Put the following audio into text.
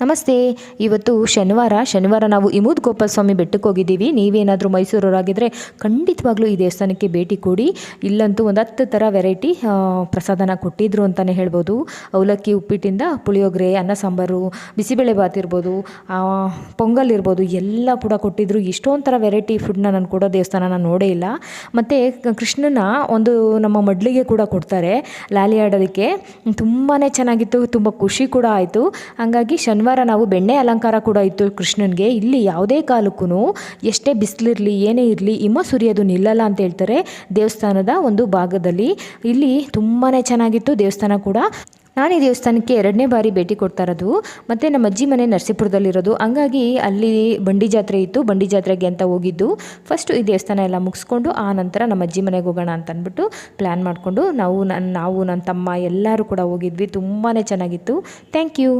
ನಮಸ್ತೆ. ಇವತ್ತು ಶನಿವಾರ ನಾವು ಇಮೂದ್ ಗೋಪಾಲ ಸ್ವಾಮಿ ಬೆಟ್ಟಕ್ಕೆ ಹೋಗಿದ್ದೀವಿ. ನೀವೇನಾದರೂ ಮೈಸೂರವರಾಗಿದ್ದರೆ ಖಂಡಿತವಾಗ್ಲೂ ಈ ದೇವಸ್ಥಾನಕ್ಕೆ ಭೇಟಿ ಕೊಡಿ. ಇಲ್ಲಂತೂ ಒಂದು 10 ಥರ ವೆರೈಟಿ ಪ್ರಸಾದನ ಕೊಟ್ಟಿದ್ರು ಅಂತಲೇ ಹೇಳ್ಬೋದು. ಅವಲಕ್ಕಿ ಉಪ್ಪಿಟ್ಟಿಂದ ಪುಳಿಯೋಗರೆ, ಅನ್ನ ಸಾಂಬಾರು, ಬಿಸಿಬೇಳೆ ಬಾತ್ ಇರ್ಬೋದು, ಪೊಂಗಲ್ ಇರ್ಬೋದು, ಎಲ್ಲ ಕೂಡ ಕೊಟ್ಟಿದ್ರು. ಇಷ್ಟೊಂದು ಥರ ವೆರೈಟಿ ಫುಡ್ನ ನಾನು ಕೊಡೋ ದೇವಸ್ಥಾನ ನಾನು ನೋಡೇ ಇಲ್ಲ. ಮತ್ತು ಕೃಷ್ಣನ ಒಂದು ನಮ್ಮ ಮಡ್ಲಿಗೆ ಕೂಡ ಕೊಡ್ತಾರೆ ಲಾಲಿ ಆಡೋದಕ್ಕೆ. ತುಂಬಾ ಚೆನ್ನಾಗಿತ್ತು, ತುಂಬ ಖುಷಿ ಕೂಡ ಆಯಿತು. ಹಾಗಾಗಿ ಶನಿವಾರ ನಾವು ಬೆಣ್ಣೆ ಅಲಂಕಾರ ಕೂಡ ಇತ್ತು ಕೃಷ್ಣನಿಗೆ. ಇಲ್ಲಿ ಯಾವುದೇ ಕಾಲಕ್ಕೂ ಎಷ್ಟೇ ಬಿಸಿಲಿರಲಿ ಏನೇ ಇರಲಿ ಹಿಮ ಸುರಿಯೋದು ನಿಲ್ಲಲ್ಲ ಅಂತ ಹೇಳ್ತಾರೆ ದೇವಸ್ಥಾನದ ಒಂದು ಭಾಗದಲ್ಲಿ. ಇಲ್ಲಿ ತುಂಬಾ ಚೆನ್ನಾಗಿತ್ತು ದೇವಸ್ಥಾನ ಕೂಡ. ನಾನು ಈ ದೇವಸ್ಥಾನಕ್ಕೆ 2ನೇ ಬಾರಿ ಭೇಟಿ ಕೊಡ್ತಾ ಇರೋದು. ಮತ್ತು ನಮ್ಮ ಅಜ್ಜಿ ಮನೆ ನರಸೀಪುರದಲ್ಲಿರೋದು. ಹಂಗಾಗಿ ಅಲ್ಲಿ ಬಂಡಿ ಜಾತ್ರೆ ಇತ್ತು, ಬಂಡಿ ಜಾತ್ರೆಗೆ ಅಂತ ಹೋಗಿದ್ದು. ಫಸ್ಟು ಈ ದೇವಸ್ಥಾನ ಎಲ್ಲ ಮುಗಿಸ್ಕೊಂಡು ಆ ನಂತರ ನಮ್ಮ ಅಜ್ಜಿ ಮನೆಗೆ ಹೋಗೋಣ ಅಂತ ಅಂದ್ಬಿಟ್ಟು ಪ್ಲ್ಯಾನ್ ಮಾಡಿಕೊಂಡು ನಾವು ನನ್ನ ತಮ್ಮ ಎಲ್ಲರೂ ಕೂಡ ಹೋಗಿದ್ವಿ. ತುಂಬಾ ಚೆನ್ನಾಗಿತ್ತು. Thank you.